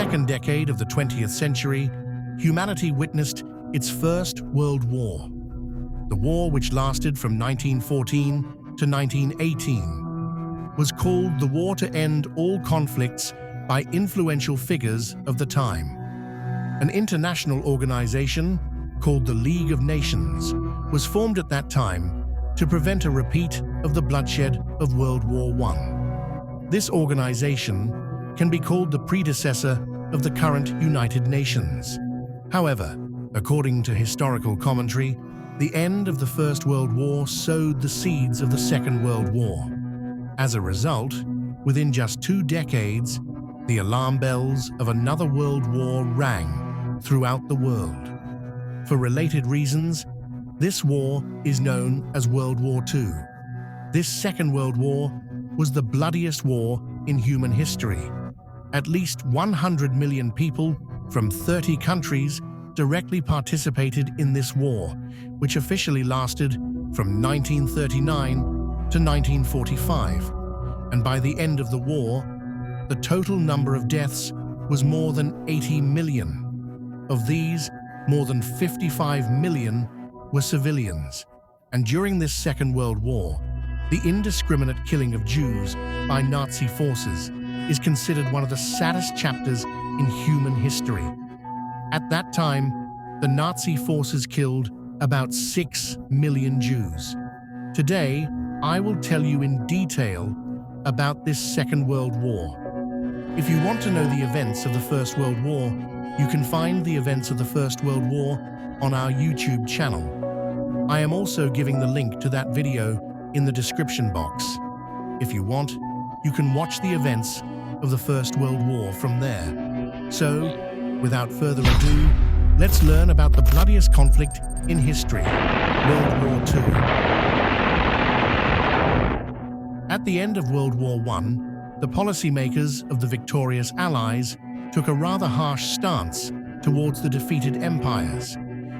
second decade of the 20th century, humanity witnessed its First World War. The war, which lasted from 1914 to 1918, was called the War to End All Conflicts by influential figures of the time. An international organization called the League of Nations was formed at that time to prevent a repeat of the bloodshed of World War I. This organization can be called the predecessor of the current United Nations. However, according to historical commentary, the end of the First World War sowed the seeds of the Second World War. As a result, within just 2 decades, the alarm bells of another world war rang throughout the world. For related reasons, this war is known as World War II. This Second World War was the bloodiest war in human history. At least 100 million people from 30 countries directly participated in this war, which officially lasted from 1939 to 1945. And by the end of the war, the total number of deaths was more than 80 million. Of these, more than 55 million were civilians. And during this Second World War, the indiscriminate killing of Jews by Nazi forces is considered one of the saddest chapters in human history. At that time, the Nazi forces killed about 6 million Jews. Today, I will tell you in detail about this Second World War. If you want to know the events of the First World War, you can find the events of the First World War on our YouTube channel. I am also giving the link to that video in the description box. If you want, you can watch the events of the First World War from there. So, without further ado, let's learn about the bloodiest conflict in history, World War II. At the end of World War I, the policymakers of the victorious Allies took a rather harsh stance towards the defeated empires.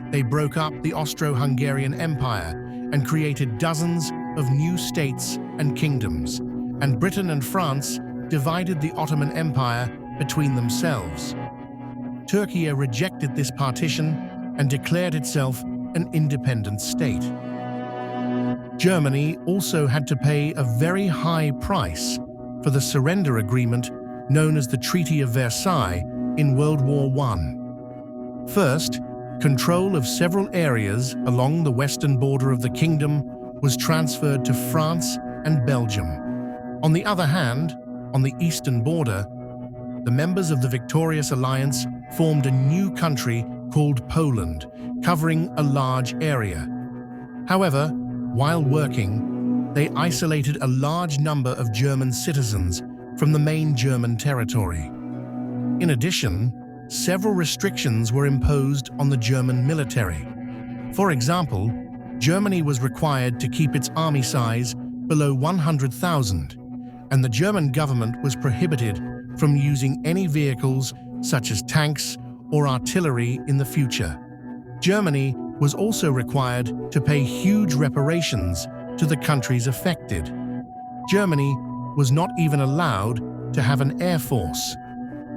They broke up the Austro-Hungarian Empire and created dozens of new states and kingdoms, and Britain and France divided the Ottoman Empire between themselves. Turkey rejected this partition and declared itself an independent state. Germany also had to pay a very high price for the surrender agreement known as the Treaty of Versailles in World War I. First, control of several areas along the western border of the kingdom was transferred to France and Belgium. On the other hand, on the eastern border, the members of the victorious alliance formed a new country called Poland, covering a large area. However, while working, they isolated a large number of German citizens from the main German territory. In addition, several restrictions were imposed on the German military. For example, Germany was required to keep its army size below 100,000, and the German government was prohibited from using any vehicles such as tanks or artillery in the future. Germany was also required to pay huge reparations to the countries affected. Germany was not even allowed to have an air force.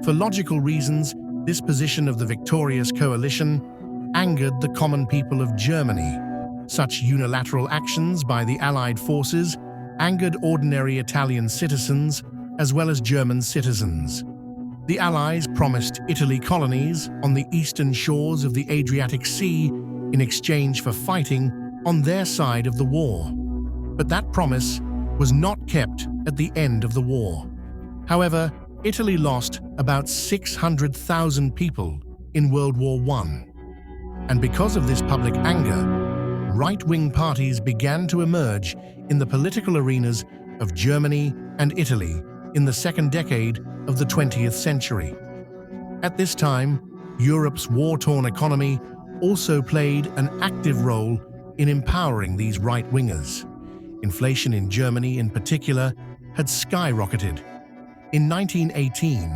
For logical reasons, this position of the victorious coalition angered the common people of Germany. Such unilateral actions by the Allied forces angered ordinary Italian citizens as well as German citizens. The Allies promised Italy colonies on the eastern shores of the Adriatic Sea in exchange for fighting on their side of the war. But that promise was not kept at the end of the war. However, Italy lost about 600,000 people in World War I. And because of this public anger, right-wing parties began to emerge in the political arenas of Germany and Italy in the second decade of the 20th century. At this time, Europe's war-torn economy also played an active role in empowering these right-wingers. Inflation in Germany, in particular, had skyrocketed. In 1918,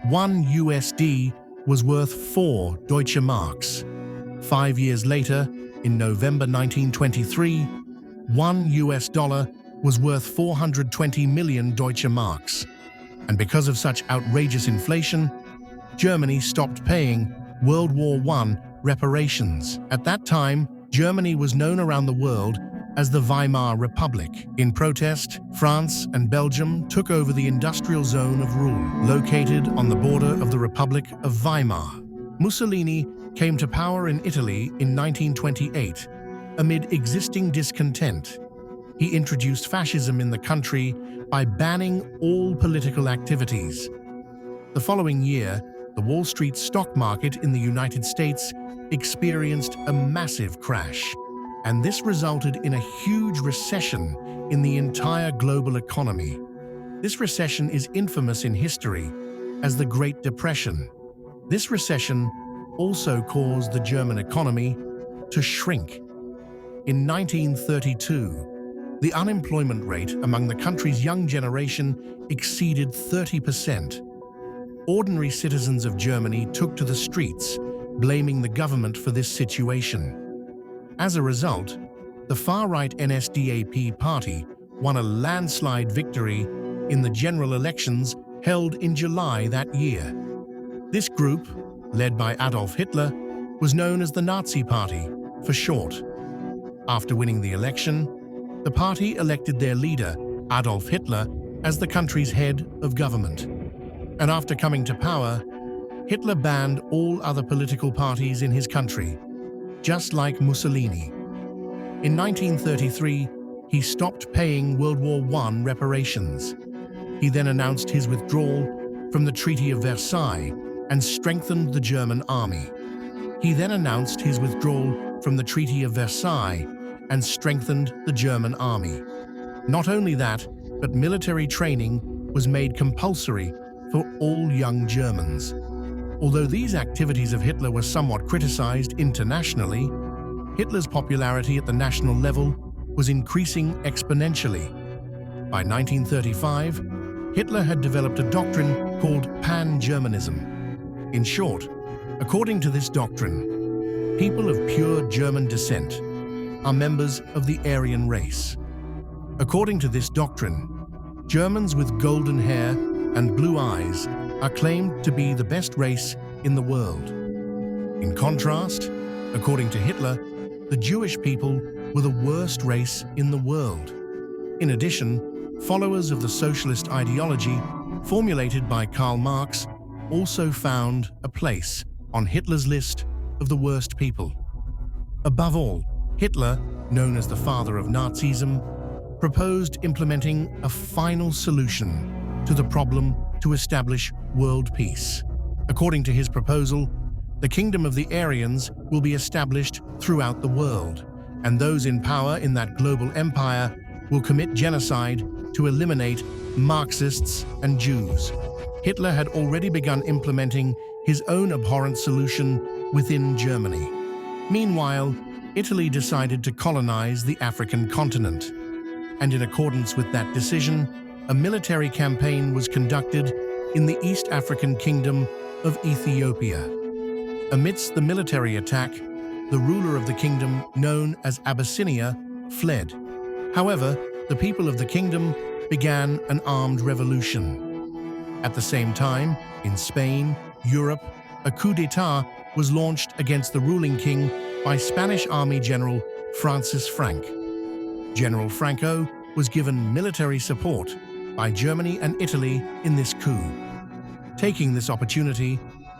1 USD was worth 4 Deutsche Marks. 5 years later, in November 1923, 1 US dollar was worth 420 million Deutsche Marks. And because of such outrageous inflation, Germany stopped paying World War I reparations. At that time, Germany was known around the world as the Weimar Republic. In protest, France and Belgium took over the industrial zone of Ruhr, located on the border of the Republic of Weimar. Mussolini came to power in Italy in 1928 amid existing discontent. He introduced fascism in the country by banning all political activities. The following year, the Wall Street stock market in the United States experienced a massive crash, and this resulted in a huge recession in the entire global economy. This recession is infamous in history as the Great Depression. This recession also caused the German economy to shrink. In 1932, the unemployment rate among the country's young generation exceeded 30%. Ordinary citizens of Germany took to the streets, blaming the government for this situation. As a result, the far-right NSDAP party won a landslide victory in the general elections held in July that year. This group, led by Adolf Hitler, was known as the Nazi Party for short. After winning the election, the party elected their leader, Adolf Hitler, as the country's head of government. And after coming to power, Hitler banned all other political parties in his country, just like Mussolini. In 1933, he stopped paying World War I reparations. He then announced his withdrawal from the Treaty of Versailles and strengthened the German army. He then announced his withdrawal from the Treaty of Versailles and strengthened the German army. Not only that, but military training was made compulsory for all young Germans. Although these activities of Hitler were somewhat criticized internationally, Hitler's popularity at the national level was increasing exponentially. By 1935, Hitler had developed a doctrine called Pan-Germanism. In short, according to this doctrine, people of pure German descent are members of the Aryan race. According to this doctrine, Germans with golden hair and blue eyes are claimed to be the best race in the world. In contrast, according to Hitler, the Jewish people were the worst race in the world. In addition, followers of the socialist ideology formulated by Karl Marx also found a place on Hitler's list of the worst people. Above all, Hitler, known as the father of Nazism, proposed implementing a final solution to the problem to establish world peace. According to his proposal, the kingdom of the Aryans will be established throughout the world, and those in power in that global empire will commit genocide to eliminate Marxists and Jews. Hitler had already begun implementing his own abhorrent solution within Germany. Meanwhile, Italy decided to colonize the African continent, and in accordance with that decision, a military campaign was conducted in the East African Kingdom of Ethiopia. Amidst the military attack, the ruler of the kingdom, known as Abyssinia, fled. However, the people of the kingdom began an armed revolution. At the same time, in Spain, Europe, a coup d'etat was launched against the ruling king by Spanish Army General Francis Franco. General Franco was given military support by Germany and Italy in this coup. Taking this opportunity,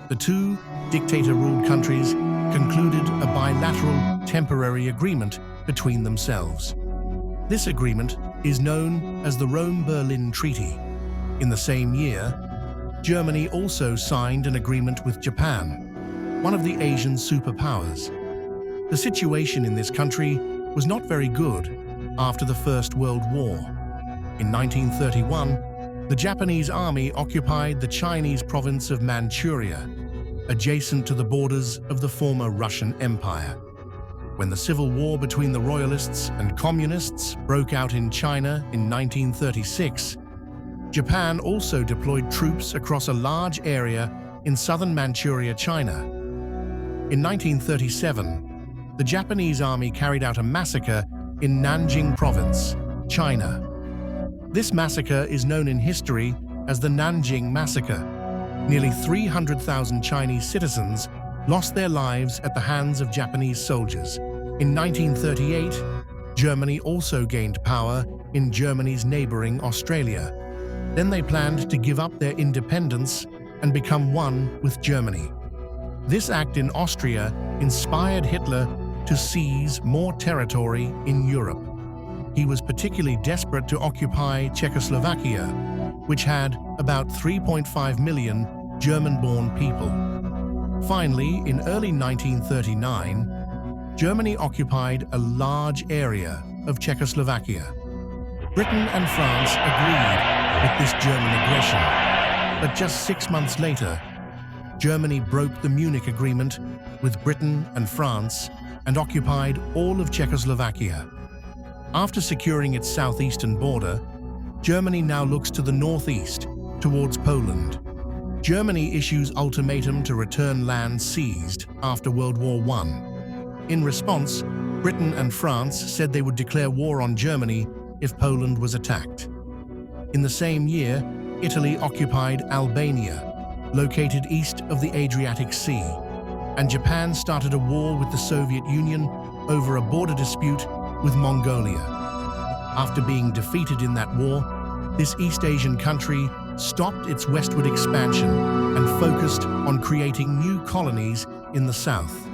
the two dictator-ruled countries concluded a bilateral temporary agreement between themselves. This agreement is known as the Rome-Berlin Treaty. In the same year, Germany also signed an agreement with Japan, one of the Asian superpowers. The situation in this country was not very good after the First World War. In 1931, the Japanese army occupied the Chinese province of Manchuria, adjacent to the borders of the former Russian Empire. When the civil war between the Royalists and Communists broke out in China in 1936, Japan also deployed troops across a large area in southern Manchuria, China. In 1937, the Japanese army carried out a massacre in Nanjing Province, China. This massacre is known in history as the Nanjing Massacre. nearly 300,000 Chinese citizens lost their lives at the hands of Japanese soldiers. In 1938, Germany also gained power in Germany's neighboring Australia. Then they planned to give up their independence and become one with Germany. This act in Austria inspired Hitler to seize more territory in Europe. He was particularly desperate to occupy Czechoslovakia, which had about 3.5 million German-born people. Finally, in early 1939, Germany occupied a large area of Czechoslovakia. Britain and France agreed with this German aggression, but just 6 months later, Germany broke the Munich Agreement with Britain and France and occupied all of Czechoslovakia. After securing its southeastern border, Germany now looks to the northeast, towards Poland. Germany issues ultimatum to return land seized after World War I. In response, Britain and France said they would declare war on Germany if Poland was attacked. In the same year, Italy occupied Albania, located east of the Adriatic Sea, and Japan started a war with the Soviet Union over a border dispute with Mongolia. After being defeated in that war, this East Asian country stopped its westward expansion and focused on creating new colonies in the south.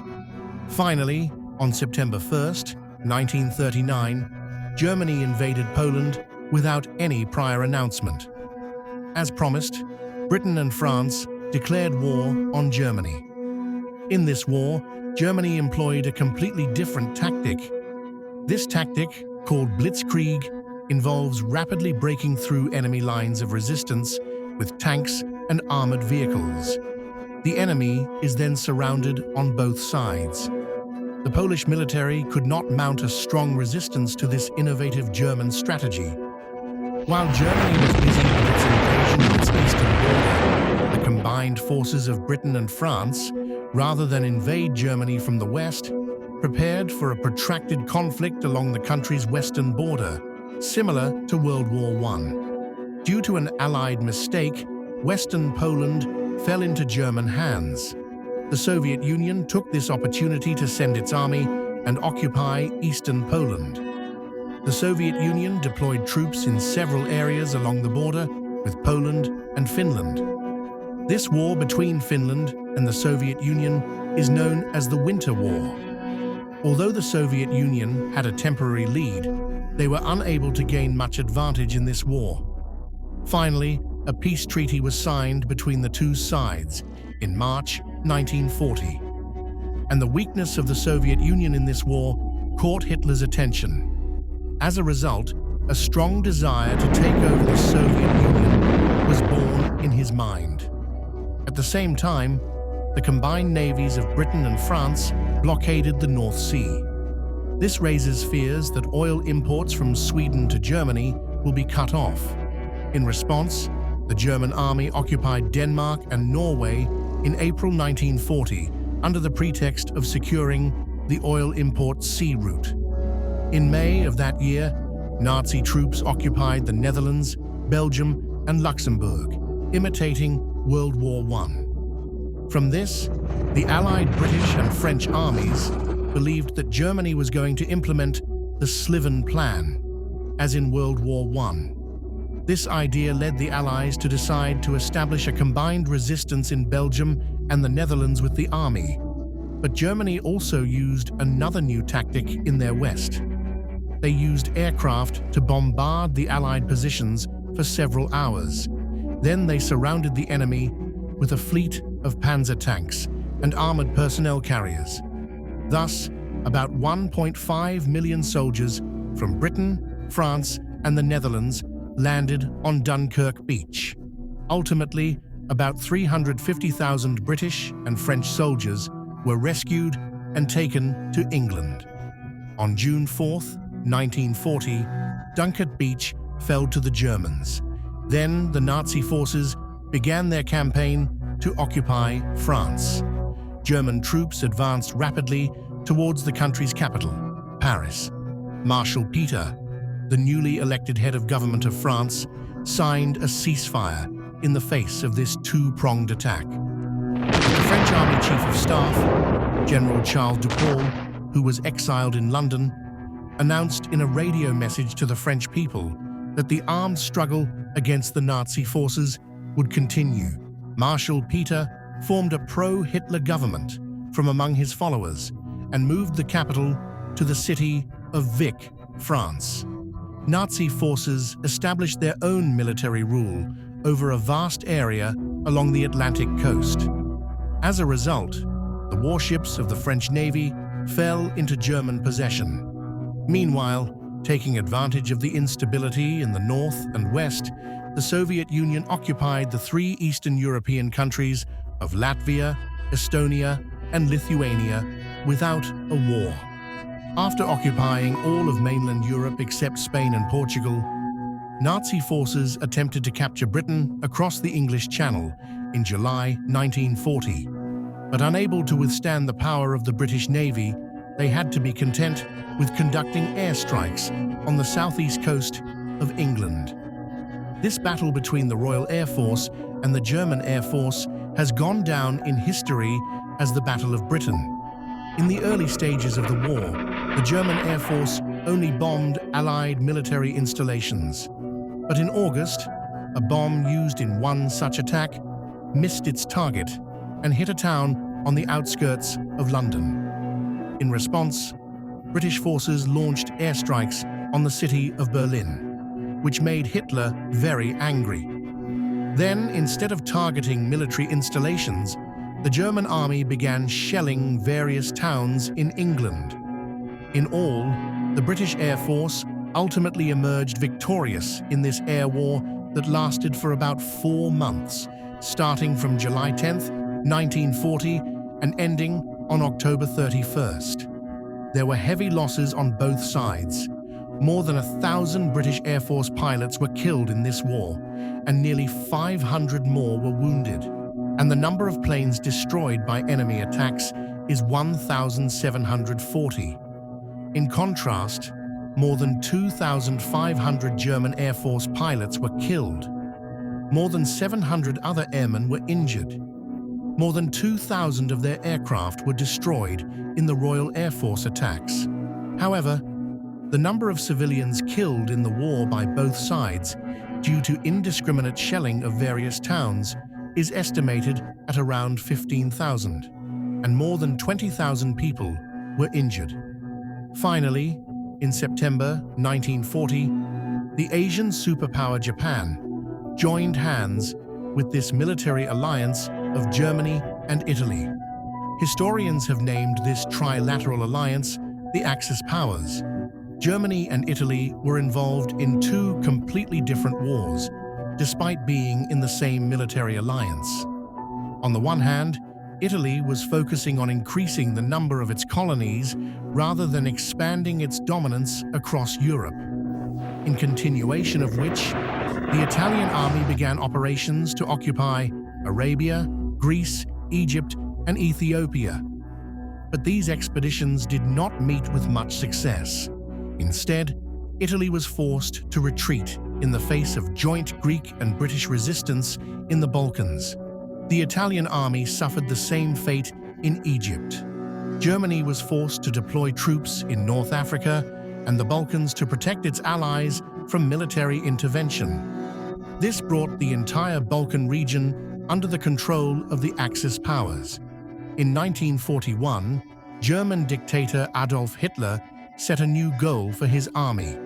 Finally, on September 1st, 1939, Germany invaded Poland without any prior announcement. As promised, Britain and France declared war on Germany. In this war, Germany employed a completely different tactic. This tactic, called blitzkrieg, involves rapidly breaking through enemy lines of resistance with tanks and armored vehicles. The enemy is then surrounded on both sides. The Polish military could not mount a strong resistance to this innovative German strategy. While Germany was busy with its invasion of its eastern border, the combined forces of Britain and France, rather than invade Germany from the west, prepared for a protracted conflict along the country's western border, similar to World War I. Due to an Allied mistake, Western Poland fell into German hands. The Soviet Union took this opportunity to send its army and occupy Eastern Poland. The Soviet Union deployed troops in several areas along the border with Poland and Finland. This war between Finland and the Soviet Union is known as the Winter War. Although the Soviet Union had a temporary lead, they were unable to gain much advantage in this war. Finally, a peace treaty was signed between the two sides in March 1940. And the weakness of the Soviet Union in this war caught Hitler's attention. As a result, a strong desire to take over the Soviet Union was born in his mind. At the same time, the combined navies of Britain and France blockaded the North Sea. This raises fears that oil imports from Sweden to Germany will be cut off. In response, the German army occupied Denmark and Norway in April 1940 under the pretext of securing the oil import sea route. In May of that year, Nazi troops occupied the Netherlands, Belgium, and Luxembourg, imitating World War I. From this, the Allied British and French armies believed that Germany was going to implement the Sliven Plan, as in World War I. This idea led the Allies to decide to establish a combined resistance in Belgium and the Netherlands with the army. But Germany also used another new tactic in their west. They used aircraft to bombard the Allied positions for several hours. Then they surrounded the enemy with a fleet of panzer tanks and armored personnel carriers. Thus, about 1.5 million soldiers from Britain, France, and the Netherlands landed on Dunkirk beach. Ultimately, about 350,000 British and French soldiers were rescued and taken to England. On June 4, 1940, Dunkirk beach fell to the Germans. Then the Nazi forces began their campaign to occupy France. German troops advanced rapidly towards the country's capital, Paris. Marshal Peter, the newly elected head of government of France, signed a ceasefire in the face of this two-pronged attack. The French Army Chief of Staff, General Charles de Gaulle, who was exiled in London, announced in a radio message to the French people that the armed struggle against the Nazi forces would continue. Marshal Peter formed a pro-Hitler government from among his followers and moved the capital to the city of Vic, France. Nazi forces established their own military rule over a vast area along the Atlantic coast. As a result, the warships of the French Navy fell into German possession. Meanwhile, taking advantage of the instability in the north and west, the Soviet Union occupied the three Eastern European countries of Latvia, Estonia, and Lithuania without a war. After occupying all of mainland Europe except Spain and Portugal, Nazi forces attempted to capture Britain across the English Channel in July 1940. But unable to withstand the power of the British Navy, they had to be content with conducting airstrikes on the southeast coast of England. This battle between the Royal Air Force and the German Air Force has gone down in history as the Battle of Britain. In the early stages of the war, the German Air Force only bombed Allied military installations. But in August, a bomb used in one such attack missed its target and hit a town on the outskirts of London. In response, British forces launched airstrikes on the city of Berlin, which made Hitler very angry. Then, instead of targeting military installations, the German army began shelling various towns in England. In all, the British Air Force ultimately emerged victorious in this air war that lasted for about 4 months, starting from July 10th, 1940 and ending on October 31st. There were heavy losses on both sides. More than 1,000 British Air Force pilots were killed in this war, and nearly 500 more were wounded. And the number of planes destroyed by enemy attacks is 1,740. In contrast, more than 2,500 German Air Force pilots were killed. More than 700 other airmen were injured. More than 2,000 of their aircraft were destroyed in the Royal Air Force attacks. However, the number of civilians killed in the war by both sides due to indiscriminate shelling of various towns is estimated at around 15,000, and more than 20,000 people were injured. Finally, in September 1940, the Asian superpower Japan joined hands with this military alliance of Germany and Italy. Historians have named this trilateral alliance the Axis powers. Germany and Italy were involved in two completely different wars, despite being in the same military alliance. On the one hand, Italy was focusing on increasing the number of its colonies rather than expanding its dominance across Europe. In continuation of which, the Italian army began operations to occupy Arabia, Greece, Egypt, and Ethiopia. But these expeditions did not meet with much success. Instead, Italy was forced to retreat in the face of joint Greek and British resistance in the Balkans. The Italian army suffered the same fate in Egypt. Germany was forced to deploy troops in North Africa and the Balkans to protect its allies from military intervention. This brought the entire Balkan region under the control of the Axis powers. In 1941, German dictator Adolf Hitler set a new goal for his army.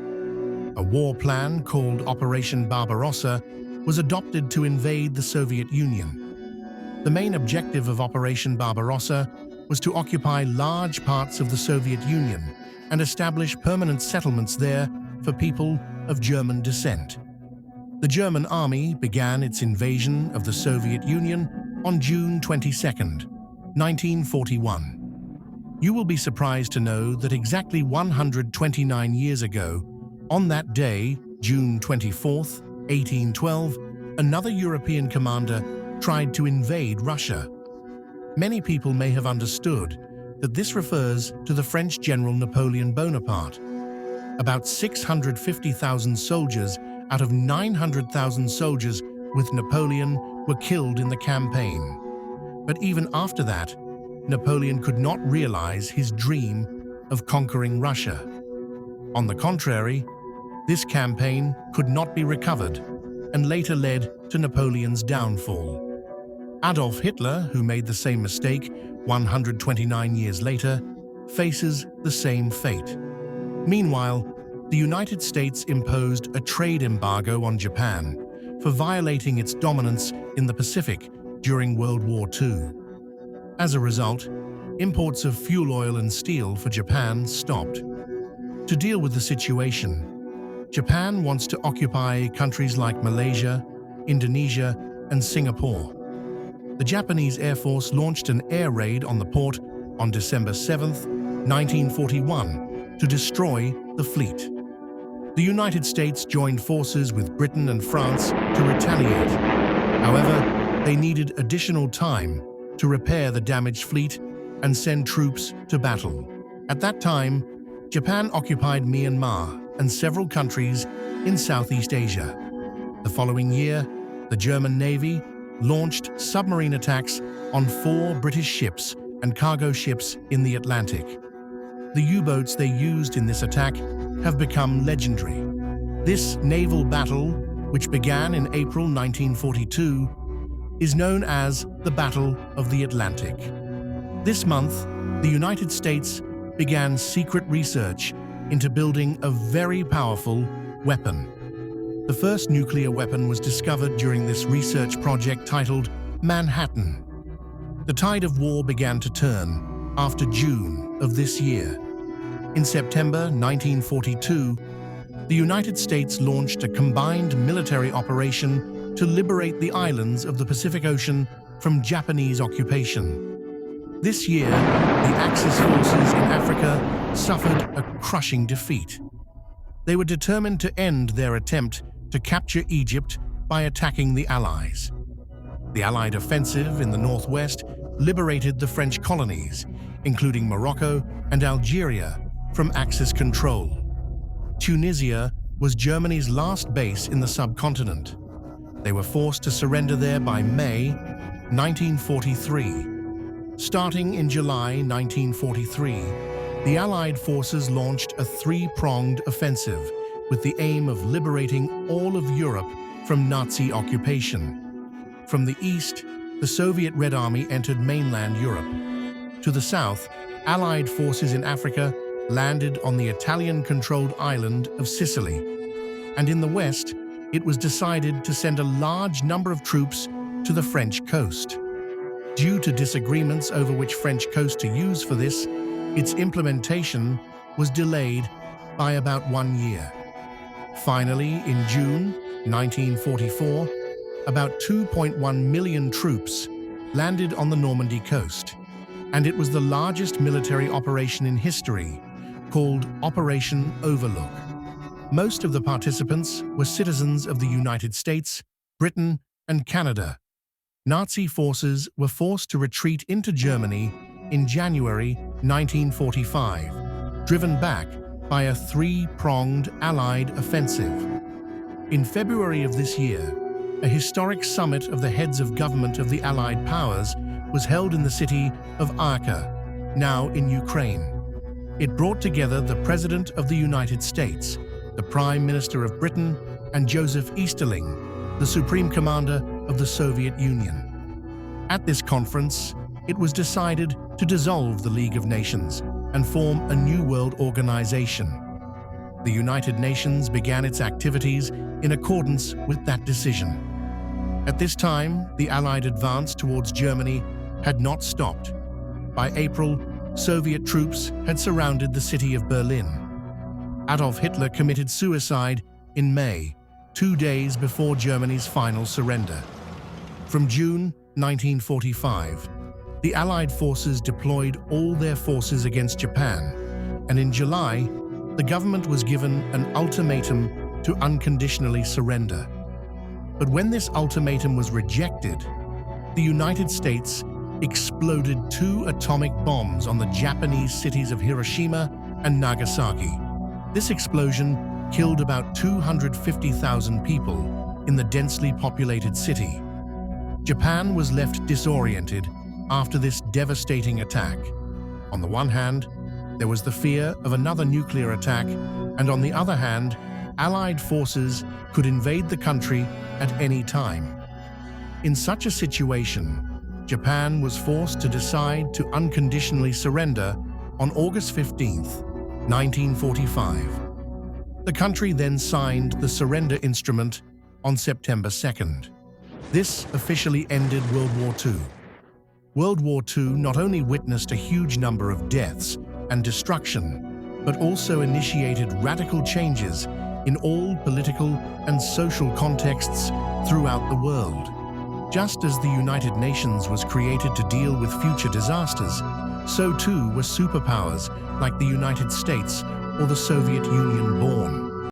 A war plan called Operation Barbarossa was adopted to invade the Soviet Union. The main objective of Operation Barbarossa was to occupy large parts of the Soviet Union and establish permanent settlements there for people of German descent. The German army began its invasion of the Soviet Union on June 22, 1941. You will be surprised to know that exactly 129 years ago, on that day, June 24, 1812, another European commander tried to invade Russia. Many people may have understood that this refers to the French General Napoleon Bonaparte. About 650,000 soldiers out of 900,000 soldiers with Napoleon were killed in the campaign. But even after that, Napoleon could not realize his dream of conquering Russia. On the contrary, this campaign could not be recovered and later led to Napoleon's downfall. Adolf Hitler, who made the same mistake 129 years later, faces the same fate. Meanwhile, the United States imposed a trade embargo on Japan for violating its dominance in the Pacific during World War II. As a result, imports of fuel oil and steel for Japan stopped. To deal with the situation, Japan wants to occupy countries like Malaysia, Indonesia, and Singapore. The Japanese Air Force launched an air raid on the port on December 7, 1941, to destroy the fleet. The United States joined forces with Britain and France to retaliate. However, they needed additional time to repair the damaged fleet and send troops to battle. At that time, Japan occupied Myanmar and several countries in Southeast Asia. The following year, the German Navy launched submarine attacks on 4 British ships and cargo ships in the Atlantic. The U-boats they used in this attack have become legendary. This naval battle, which began in April 1942, is known as the Battle of the Atlantic. This month, the United States began secret research into building a very powerful weapon. The first nuclear weapon was discovered during this research project titled Manhattan. The tide of war began to turn after June of this year. In September 1942, the United States launched a combined military operation to liberate the islands of the Pacific Ocean from Japanese occupation. This year, the Axis forces in Africa suffered a crushing defeat. They were determined to end their attempt to capture Egypt by attacking the Allies. The Allied offensive in the northwest liberated the French colonies, including Morocco and Algeria, from Axis control. Tunisia was Germany's last base in the subcontinent. They were forced to surrender there by May 1943. Starting in July 1943, the Allied forces launched a 3-pronged offensive with the aim of liberating all of Europe from Nazi occupation. From the east, the Soviet Red Army entered mainland Europe. To the south, Allied forces in Africa landed on the Italian-controlled island of Sicily. And in the west, it was decided to send a large number of troops to the French coast. Due to disagreements over which French coast to use for this, its implementation was delayed by about 1 year. Finally, in June 1944, about 2.1 million troops landed on the Normandy coast, and it was the largest military operation in history, called Operation Overlook. Most of the participants were citizens of the United States, Britain, and Canada. Nazi forces were forced to retreat into Germany in January 1945, driven back by a 3-pronged Allied offensive. In February of this year, a historic summit of the heads of government of the Allied powers was held in the city of Arka, now in Ukraine. It brought together the President of the United States, the Prime Minister of Britain, and Joseph Easterling, the Supreme Commander of the Soviet Union. At this conference, it was decided to dissolve the League of Nations and form a new world organization. The United Nations began its activities in accordance with that decision. At this time, the Allied advance towards Germany had not stopped. By April, Soviet troops had surrounded the city of Berlin. Adolf Hitler committed suicide in May, 2 days before Germany's final surrender. From June 1945, the Allied forces deployed all their forces against Japan, and in July, the government was given an ultimatum to unconditionally surrender. But when this ultimatum was rejected, the United States exploded 2 atomic bombs on the Japanese cities of Hiroshima and Nagasaki. This explosion killed about 250,000 people in the densely populated city. Japan was left disoriented after this devastating attack. On the one hand, there was the fear of another nuclear attack, and on the other hand, Allied forces could invade the country at any time. In such a situation, Japan was forced to decide to unconditionally surrender on August 15, 1945. The country then signed the surrender instrument on September 2nd. This officially ended World War II. World War II not only witnessed a huge number of deaths and destruction, but also initiated radical changes in all political and social contexts throughout the world. Just as the United Nations was created to deal with future disasters, so too were superpowers like the United States or the Soviet Union born.